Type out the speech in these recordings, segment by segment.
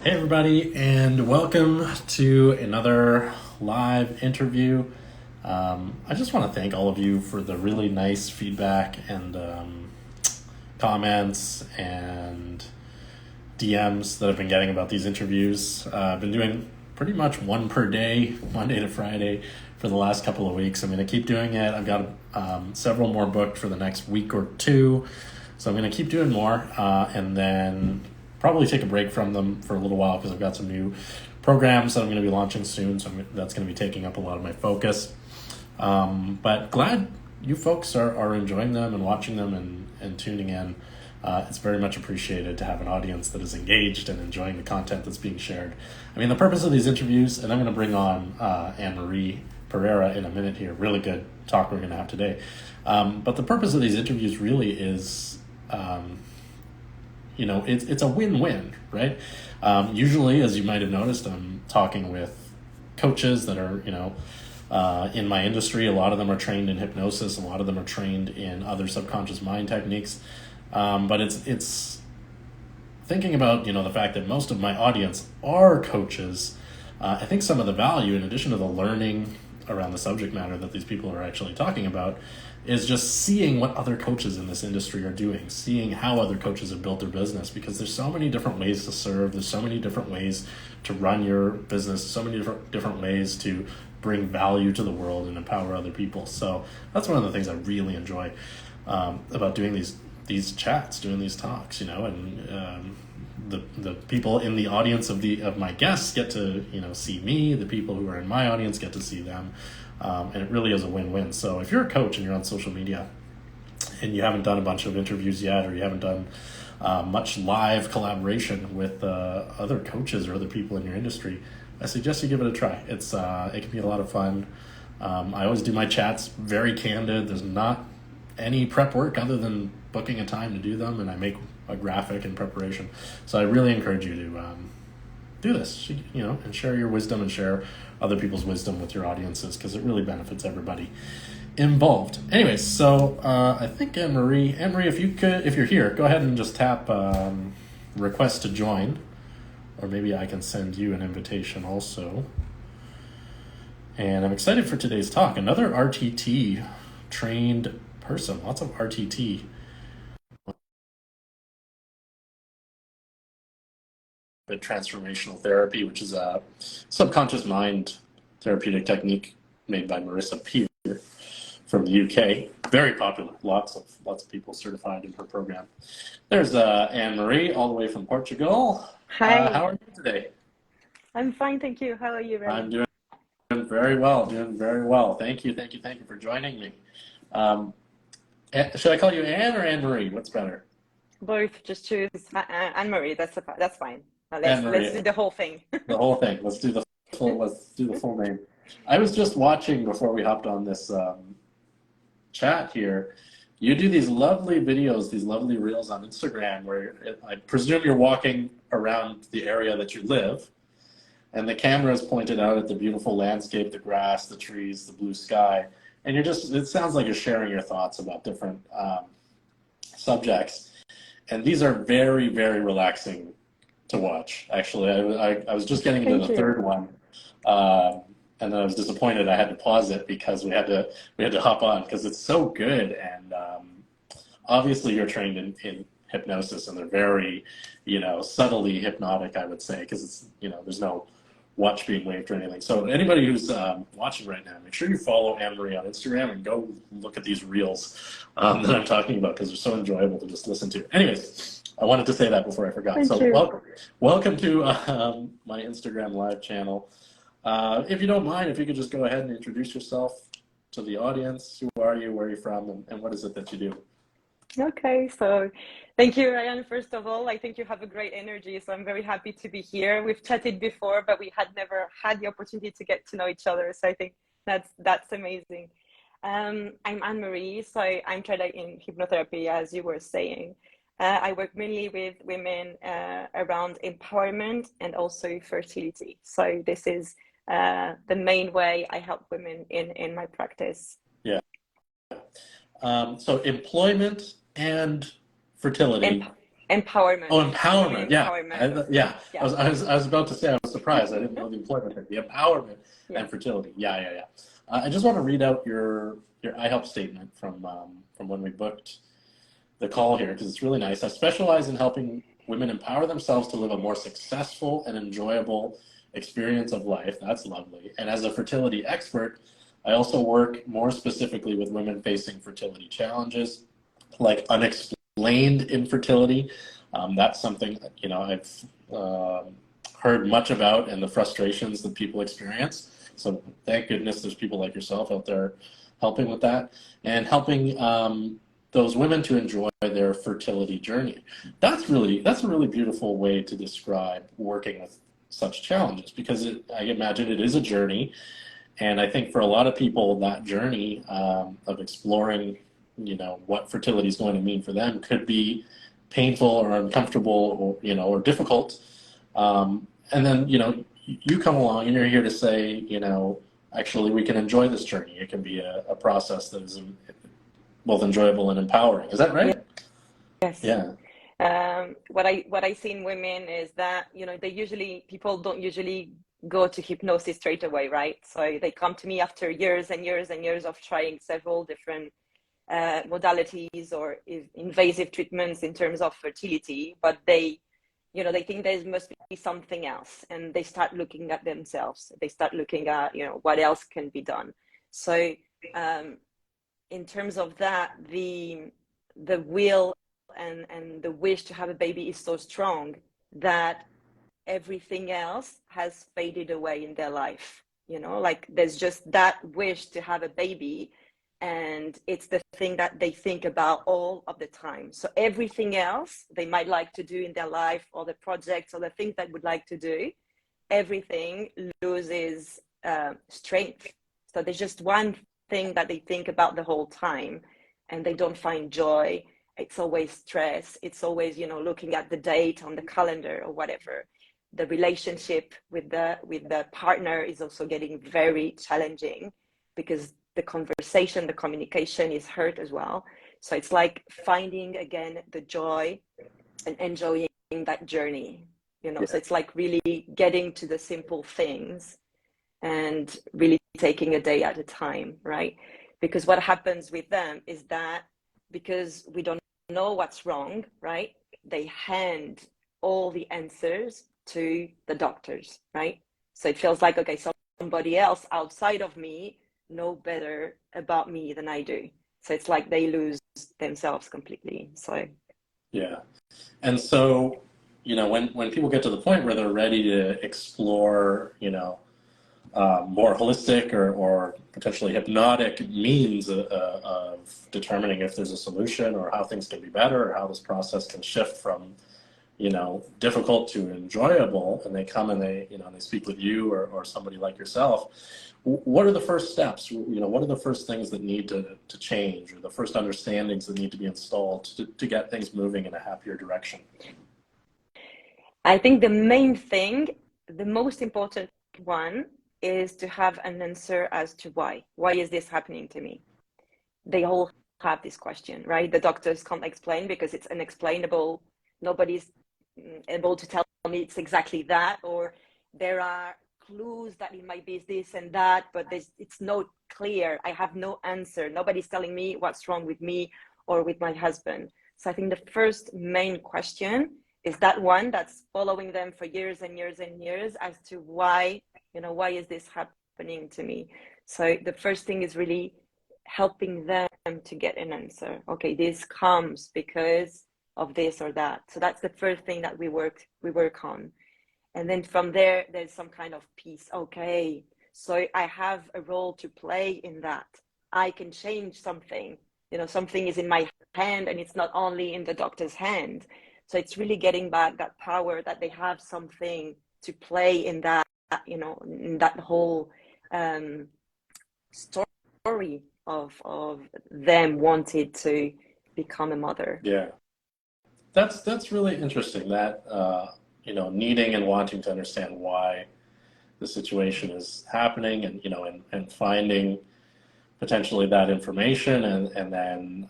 Hey everybody, and welcome to another live interview. I just want to thank all of you for the really nice feedback and comments and DMs that I've been getting about these interviews. I've been doing pretty much one per day, Monday to Friday, for the last couple of weeks. I'm going to keep doing it. I've got several more booked for the next week or two, so I'm going to keep doing more, and then probably take a break from them for a little while because I've got some new programs that I'm going to be launching soon, so that's going to be taking up a lot of my focus. But glad you folks are enjoying them and watching them and tuning in. It's very much appreciated to have an audience that is engaged and enjoying the content that's being shared. I mean, the purpose of these interviews, and I'm going to bring on AnneMarie Pereira in a minute here, really good talk we're going to have today. But the purpose of these interviews really is, it's a win-win, right? Usually, as you might have noticed, I'm talking with coaches that are, in my industry. A lot of them are trained in hypnosis. A lot of them are trained in other subconscious mind techniques. But it's thinking about, the fact that most of my audience are coaches. I think some of the value, in addition to the learning around the subject matter that these people are actually talking about, is just seeing what other coaches in this industry are doing, seeing how other coaches have built their business, because there's so many different ways to serve, there's so many different ways to run your business, so many different ways to bring value to the world and empower other people. So that's one of the things I really enjoy about doing these chats, doing these talks, and the people in the audience of my guests get to see me. The people who are in my audience get to see them, and it really is a win-win. So if you're a coach and you're on social media and you haven't done a bunch of interviews yet, or you haven't done much live collaboration with other coaches or other people in your industry, I suggest you give it a try. It can be a lot of fun. I always do my chats very candid. There's not any prep work other than booking a time to do them, and I make a graphic in preparation. So I really encourage you to do this, and share your wisdom and share other people's wisdom with your audiences, because it really benefits everybody involved. Anyways, so I think AnneMarie, if you're here, go ahead and just tap request to join, or maybe I can send you an invitation also. And I'm excited for today's talk. Another RTT trained person, lots of RTT. Transformational therapy, which is a subconscious mind therapeutic technique made by Marissa Peer from the UK. Very popular. Lots of people certified in her program. There's AnneMarie, all the way from Portugal. Hi. How are you today? I'm fine, thank you. How are you, Ryan? I'm doing very well. Thank you for joining me. Should I call you Anne or AnneMarie? What's better? Both, just choose AnneMarie. That's fine. Let's do AnneMarie. the whole thing. The whole thing. Let's do the full name. I was just watching before we hopped on this chat here. You do these lovely videos, these lovely reels on Instagram where I presume you're walking around the area that you live, and the camera is pointed out at the beautiful landscape, the grass, the trees, the blue sky, and it sounds like you're sharing your thoughts about different subjects. And these are very, very relaxing to watch. Actually, I was just getting into the third one, and then I was disappointed I had to pause it because we had to hop on because it's so good. And obviously you're trained in hypnosis, and they're very subtly hypnotic, I would say, because it's there's no watch being waved or anything. So anybody who's watching right now, make sure you follow AnneMarie on Instagram and go look at these reels that I'm talking about, because they're so enjoyable to just listen to. Anyways, I wanted to say that before I forgot. Thank you. Welcome to my Instagram live channel. If you don't mind, if you could just go ahead and introduce yourself to the audience. Who are you, where are you from, and what is it that you do? Okay, so thank you, Ryan. First of all, I think you have a great energy, so I'm very happy to be here. We've chatted before, but we had never had the opportunity to get to know each other, so I think that's amazing. I'm AnneMarie, so I'm trained in hypnotherapy, as you were saying. I work mainly with women around empowerment and also fertility. So this is the main way I help women in my practice. Yeah. So employment and fertility Empowerment. Oh, Women empowerment. Yeah. empowerment. Yeah. Yeah. I was about to say, I was surprised. I didn't know the employment thing. The empowerment Yeah. and fertility. Yeah, yeah, yeah. I just want to read out your iHelp statement from when we booked the call here, because it's really nice. I specialize in helping women empower themselves to live a more successful and enjoyable experience of life. That's lovely. And as a fertility expert, I also work more specifically with women facing fertility challenges like unexplained infertility. That's something that, I've heard much about, and the frustrations that people experience. So thank goodness there's people like yourself out there helping with that, and helping those women to enjoy their fertility journey. That's a really beautiful way to describe working with such challenges, because I imagine it is a journey. And I think for a lot of people, that journey of exploring, what fertility is going to mean for them could be painful or uncomfortable, or, or difficult. And then, you come along and you're here to say, actually, we can enjoy this journey. It can be a process that is both enjoyable and empowering. Is that right? Yes. Yeah. What I see in women is that, people don't usually go to hypnosis straight away, right? So they come to me after years and years and years of trying several different modalities or invasive treatments in terms of fertility, but they think there must be something else, and they start looking at themselves. They start looking at, what else can be done. So in terms of that, the will and the wish to have a baby is so strong that everything else has faded away in their life. Like there's just that wish to have a baby, and it's the thing that they think about all of the time. So everything else they might like to do in their life, or the projects or the things they would like to do, everything loses strength. So there's just one thing that they think about the whole time, and they don't find joy. It's always stress. It's always, looking at the date on the calendar or whatever. The relationship with the partner is also getting very challenging, because the conversation, the communication is hurt as well. So it's like finding again the joy and enjoying that journey. So it's like really getting to the simple things and really taking a day at a time, right? Because what happens with them is that, because we don't know what's wrong, right? They hand all the answers to the doctors, right? So it feels like, okay, somebody else outside of me know better about me than I do. So it's like they lose themselves completely. So Yeah. And so, when people get to the point where they're ready to explore, more holistic or potentially hypnotic means of determining if there's a solution, or how things can be better, or how this process can shift from, difficult to enjoyable, and they come and they speak with you, or somebody like yourself. What are the first steps? What are the first things that need to change, or the first understandings that need to be installed to get things moving in a happier direction? I think the main thing, the most important one, is to have an answer as to why. Why is this happening to me? They all have this question, right? The doctors can't explain because it's unexplainable. Nobody's able to tell me it's exactly that, or there are clues that it might be this and that, but it's not clear. I have no answer. Nobody's telling me what's wrong with me or with my husband. So I think the first main question is that one that's following them for years and years and years, as to why, why is this happening to me? So the first thing is really helping them to get an answer. Okay, this comes because of this or that. So that's the first thing that we work on. And then from there, there's some kind of peace. Okay, so I have a role to play in that. I can change something. Something is in my hand, and it's not only in the doctor's hand. So it's really getting back that power, that they have something to play in that, in that whole story of them wanted to become a mother. Yeah, that's really interesting. That needing and wanting to understand why the situation is happening, and finding potentially that information, and then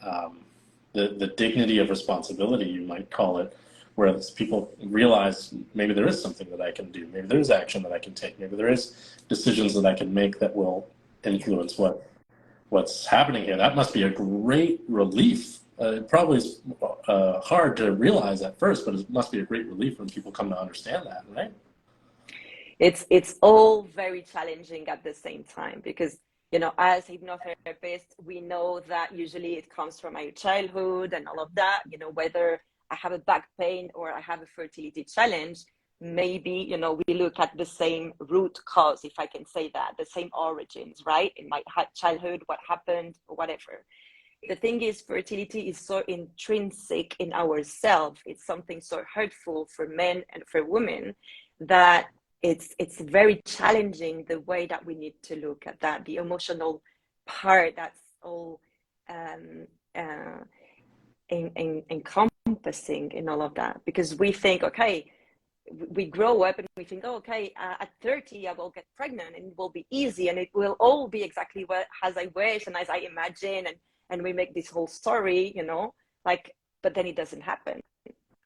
the dignity of responsibility, you might call it, where people realize maybe there is something that I can do, maybe there is action that I can take, maybe there is decisions that I can make that will influence what's happening here. That must be a great relief. It probably is hard to realize at first, but it must be a great relief when people come to understand that, right? It's all very challenging at the same time, because as hypnotherapists, we know that usually it comes from my childhood and all of that. Whether I have a back pain or I have a fertility challenge, maybe we look at the same root cause, if I can say that, the same origins, right? In my childhood, what happened or whatever. The thing is, fertility is so intrinsic in ourselves. It's something so hurtful for men and for women that it's very challenging, the way that we need to look at that, the emotional part that's all encompassing in all of that. Because we think, okay, we grow up and we think, oh, okay, at 30 I will get pregnant and it will be easy and it will all be exactly as I wish and as I imagine, and we make this whole story, but then it doesn't happen.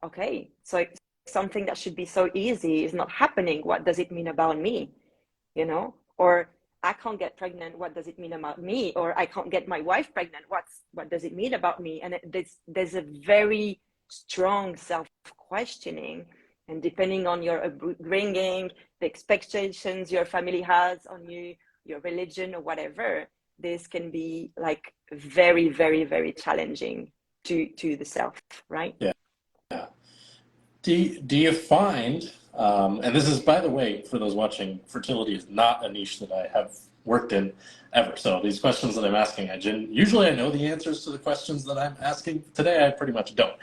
Okay, so something that should be so easy is not happening. What does it mean about me? Or I can't get pregnant. What does it mean about me? Or I can't get my wife pregnant. What does it mean about me? And there's a very strong self-questioning, and depending on your upbringing, the expectations your family has on you, your religion or whatever, this can be like very, very, very challenging to the self, right? Yeah. Do you find, and this is, by the way, for those watching, fertility is not a niche that I have worked in ever. So these questions that I'm asking, usually I know the answers to the questions that I'm asking. Today I pretty much don't.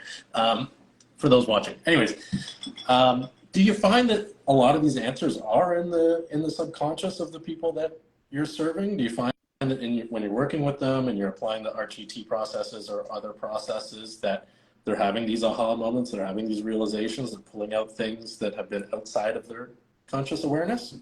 For those watching. Anyways, do you find that a lot of these answers are in the subconscious of the people that you're serving? Do you find that when you're working with them and you're applying the RTT processes or other processes, that they're having these aha moments, they're having these realizations, they're pulling out things that have been outside of their conscious awareness?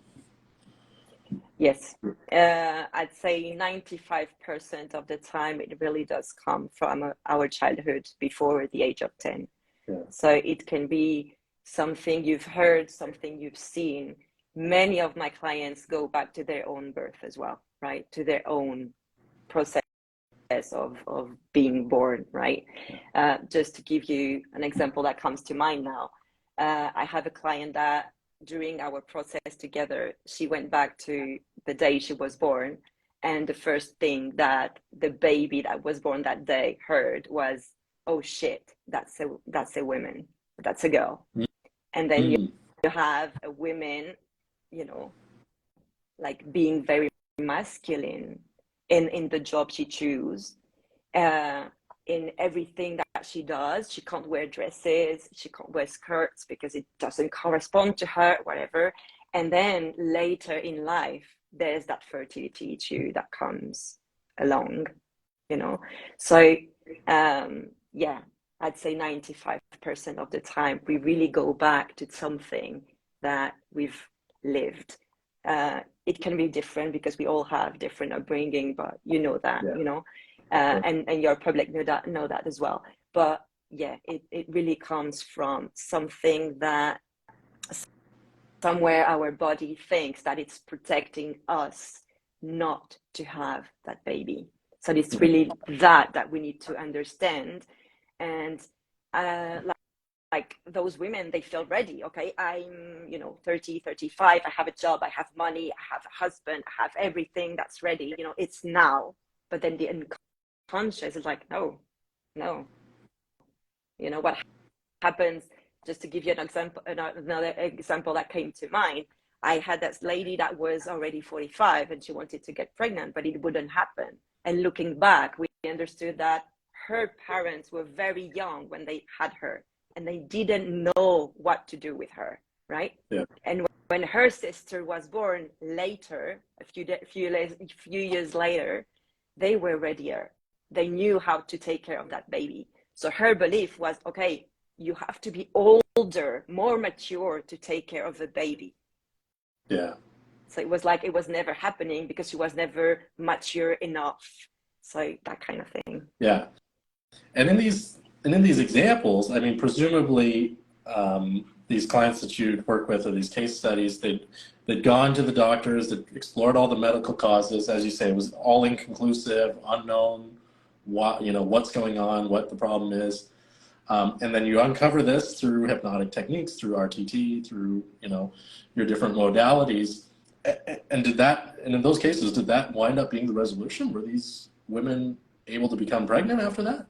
Yes. I'd say 95% of the time it really does come from our childhood before the age of 10. Yeah. So it can be something you've heard, something you've seen. Many of my clients go back to their own birth as well, right? To their own process of being born, right? Just to give you an example that comes to mind now, I have a client that during our process together, she went back to the day she was born, and the first thing that the baby that was born that day heard was, "Oh shit, that's a woman, that's a girl." And then you have a woman, like being very masculine in the job she chooses, in everything that she does. She can't wear dresses, she can't wear skirts because it doesn't correspond to her, whatever. And then later in life, there's that fertility issue that comes along, So, yeah, I'd say 95% of the time, we really go back to something that we've lived. It can be different because we all have different upbringing, but that, and your public know that as well. But yeah, it really comes from something that somewhere our body thinks that it's protecting us not to have that baby. So it's really that we need to understand. And like those women, they feel ready. Okay, I'm 30, 35, I have a job, I have money, I have a husband, I have everything that's ready, it's now. But then the unconscious is like, no. What happens, just to give you an example, another example that came to mind, I had this lady that was already 45 and she wanted to get pregnant, but it wouldn't happen. And looking back, we understood that her parents were very young when they had her, and they didn't know what to do with her, right? Yeah. And when her sister was born later, a few years later, they were readier. They knew how to take care of that baby. So her belief was, okay, you have to be older, more mature to take care of the baby. Yeah. So it was like it was never happening because she was never mature enough. So that kind of thing. Yeah. And in these examples, I mean, presumably these clients that you'd work with, or these case studies, they'd gone to the doctors, they'd explored all the medical causes. As you say, it was all inconclusive, unknown, what's going on, what the problem is. And then you uncover this through hypnotic techniques, through RTT, through, your different modalities. And in those cases, did that wind up being the resolution? Were these women able to become pregnant after that?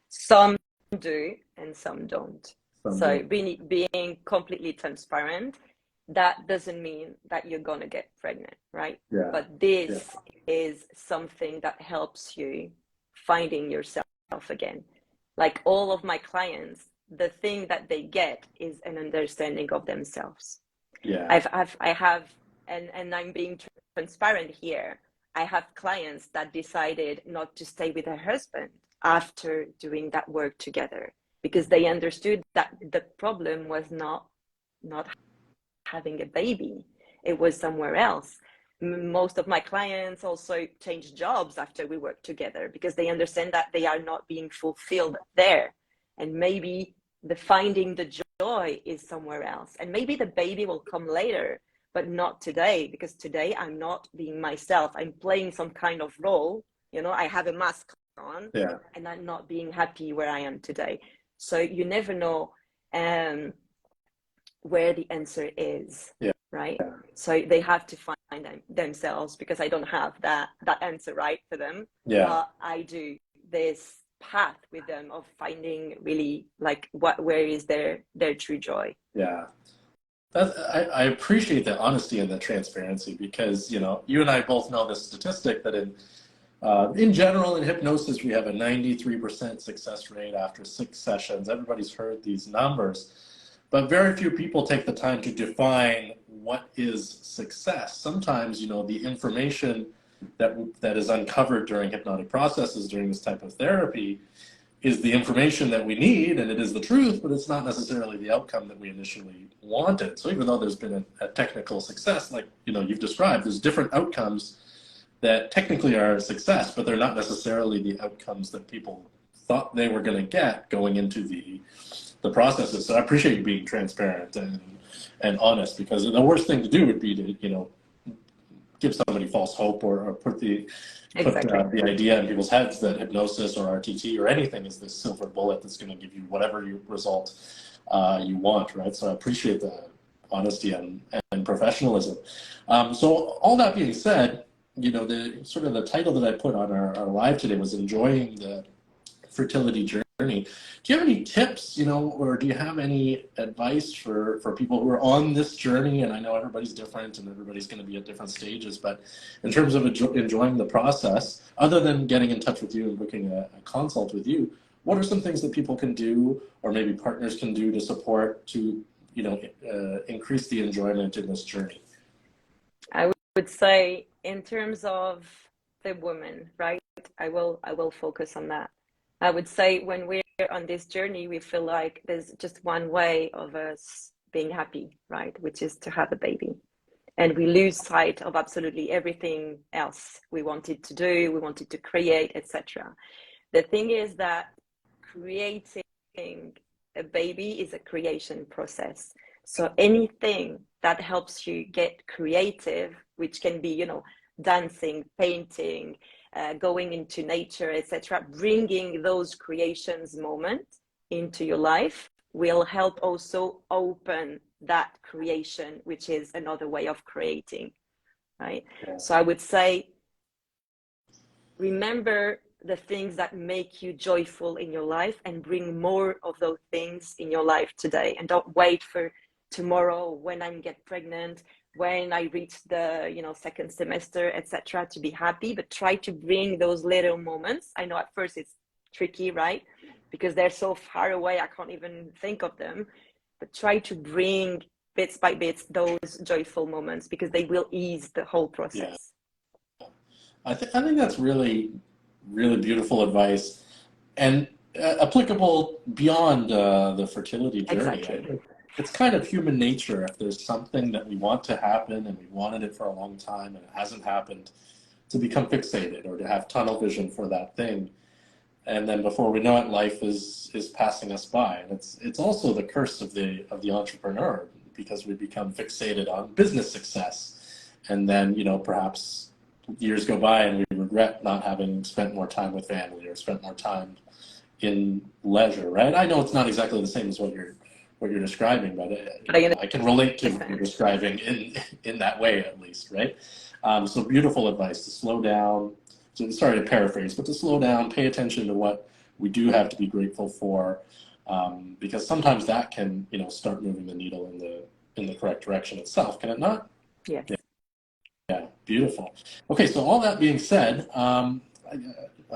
Some do and some don't. So Don't. being completely transparent, that doesn't mean that you're gonna get pregnant, right? Yeah. But this is something that helps you finding yourself again. Like all of my clients, the thing that they get is an understanding of themselves. Yeah. I have, and I'm being transparent here. I have clients that decided not to stay with their husband after doing that work together, because they understood that the problem was not having a baby. It was somewhere else. Most of my clients also changed jobs after we worked together, because they understand that they are not being fulfilled there. And maybe finding the joy is somewhere else. And maybe the baby will come later, but not today, because today I'm not being myself. I'm playing some kind of role. I have a mask on, and I'm not being happy where I am today. So you never know where the answer is, right? So they have to find themselves, because I don't have that answer right for them. But I do this path with them of finding really like where is their true joy. I appreciate the honesty and the transparency, because you and I both know this statistic that in general in hypnosis we have a 93% success rate after 6 sessions. Everybody's heard these numbers, but very few people take the time to define what is success. Sometimes the information that is uncovered during hypnotic processes, during this type of therapy, is the information that we need, and it is the truth, but it's not necessarily the outcome that we initially wanted. So even though there's been a technical success, like you've described, there's different outcomes that technically are a success, but they're not necessarily the outcomes that people thought they were going to get going into the processes. So I appreciate you being transparent and honest, because the worst thing to do would be to give somebody false hope, or put the idea in people's heads that hypnosis or RTT or anything is this silver bullet that's going to give you whatever result you want, right? So I appreciate the honesty and professionalism. So all that being said, the sort of the title that I put on our live today was Enjoying the Fertility Journey. Do you have any tips, or do you have any advice for people who are on this journey? And I know everybody's different and everybody's going to be at different stages, but in terms of enjoying the process, other than getting in touch with you and booking a consult with you, what are some things that people can do, or maybe partners can do, to support, to increase the enjoyment in this journey? I would say, in terms of the woman, right? I will focus on that. I would say when we're on this journey, we feel like there's just one way of us being happy, right? Which is to have a baby. And we lose sight of absolutely everything else we wanted to do, we wanted to create, etc. The thing is that creating a baby is a creation process. So anything that helps you get creative, which can be, dancing, painting, going into nature, etc., bringing those creations moments into your life will help also open that creation, which is another way of creating, right? So I would say, remember the things that make you joyful in your life and bring more of those things in your life today, and don't wait for tomorrow, when I get pregnant, when I reach the second semester, etc., to be happy. But try to bring those little moments. I know at first it's tricky, right? Because they're so far away, I can't even think of them. But try to bring bits by bits those joyful moments, because they will ease the whole process. I think that's really, really beautiful advice, and applicable beyond the fertility journey. Exactly. It's kind of human nature. If there's something that we want to happen and we wanted it for a long time and it hasn't happened, to become fixated or to have tunnel vision for that thing. and then before we know it, life is passing us by. And it's also the curse of the entrepreneur, because we become fixated on business success, and then perhaps years go by and we regret not having spent more time with family or spent more time in leisure. Right? I know it's not exactly the same as what you're describing, but I can relate to what you're describing in that way, at least, right? So beautiful advice to slow down. So sorry to paraphrase, but to slow down, pay attention to what we do have to be grateful for, because sometimes that can, start moving the needle in the correct direction itself. Can it not? Yes. Yeah, beautiful. Okay, so all that being said, I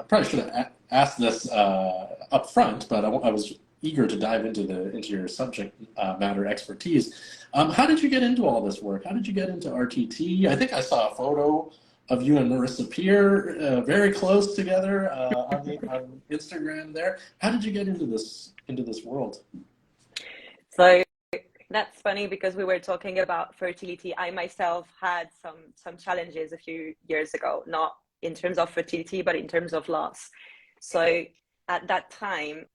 probably should have asked this up front, but I was eager to dive into your subject matter expertise. How did you get into all this work? How did you get into RTT? I think I saw a photo of you and Marissa Peer very close together on Instagram there. How did you get into this world? So that's funny, because we were talking about fertility. I myself had some challenges a few years ago, not in terms of fertility, but in terms of loss. So at that time,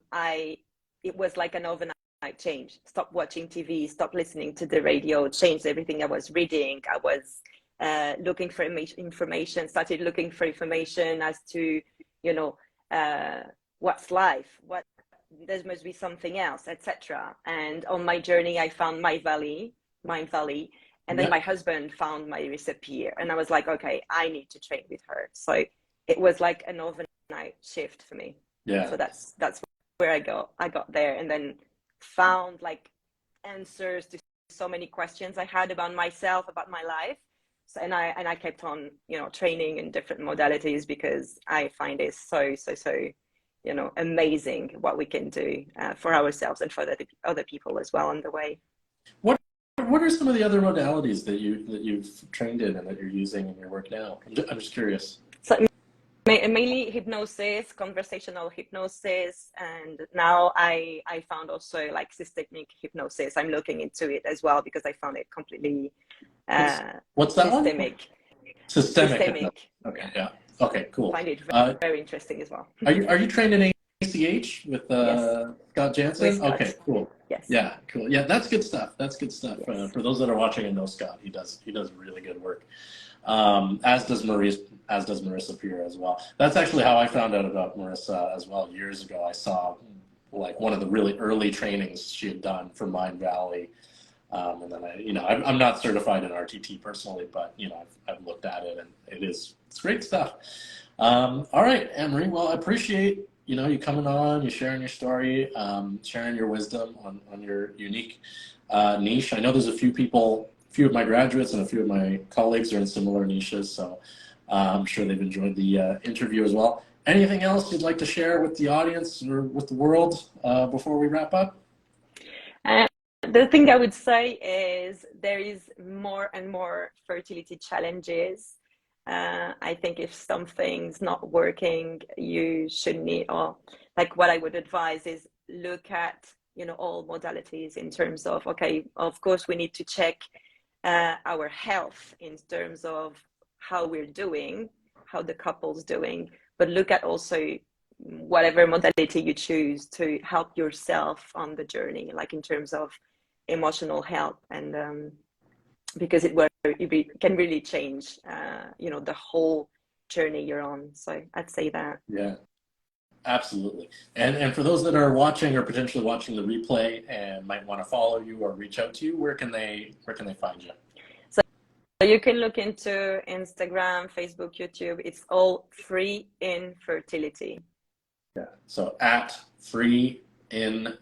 it was like an overnight change. Stop watching TV, stop listening to the radio, changed everything I was reading. I was looking for information, started looking for information as to, what's life, there must be something else, etc. And on my journey, I found Mind Valley, and then my husband found Marissa Peer, and I was like, okay, I need to train with her. So it was like an overnight shift for me. Yeah. So that's where I got there, and then found like answers to so many questions I had about myself, about my life. So, and I kept on, training in different modalities, because I find it so amazing what we can do for ourselves and for other people as well on the way. What are some of the other modalities that you've trained in and that you're using in your work now? I'm just curious. So mainly hypnosis, conversational hypnosis, and now I found also like systemic hypnosis. I'm looking into it as well, because I found it completely what's that systemic. One? Systemic. Okay, yeah. Okay, cool. I find it very interesting as well. Are you trained in ACH with Scott Jansen? With Scott. Okay, cool. Yes. Yeah, cool. Yeah, that's good stuff. That's good stuff. Yes. For those that are watching and know Scott, he does really good work. As does Marissa Peer as well. That's actually how I found out about Marissa as well. Years ago, I saw like one of the really early trainings she had done for Mind Valley. And then I'm not certified in RTT personally, but I've looked at it, and it's great stuff. All right, AnneMarie. Well, I appreciate you coming on, you sharing your story, sharing your wisdom on your unique niche. I know there's a few of my graduates and a few of my colleagues are in similar niches, so I'm sure they've enjoyed the interview as well. Anything else you'd like to share with the audience or with the world before we wrap up? The thing I would say is there is more and more fertility challenges. I think if something's not working, you should need, or like what I would advise is look at, all modalities in terms of, okay, of course we need to check our health in terms of how we're doing, how the couple's doing, but look at also whatever modality you choose to help yourself on the journey, like in terms of emotional health, and because it can really change the whole journey you're on. So I'd say that. Yeah, absolutely. And for those that are watching or potentially watching the replay and might want to follow you or reach out to you, where can they find you? So you can look into Instagram, Facebook, YouTube. It's all Free in Fertility. Yeah. So at Free in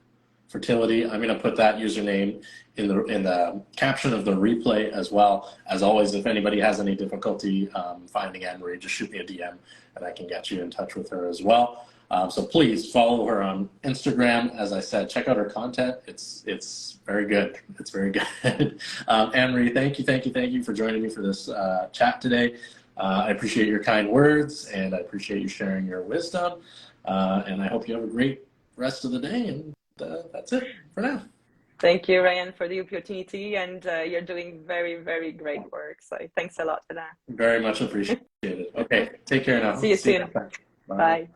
Fertility. I'm going to put that username in the caption of the replay as well. As always, if anybody has any difficulty finding AnneMarie, just shoot me a DM and I can get you in touch with her as well. So please follow her on Instagram. As I said, check out her content. It's very good. It's very good. AnneMarie, thank you for joining me for this chat today. I appreciate your kind words, and I appreciate you sharing your wisdom. And I hope you have a great rest of the day. And that's it for now. Thank you, Ryan, for the opportunity, and you're doing very, very great work. So thanks a lot for that. Very much appreciated. Okay, take care now. See you soon. Bye.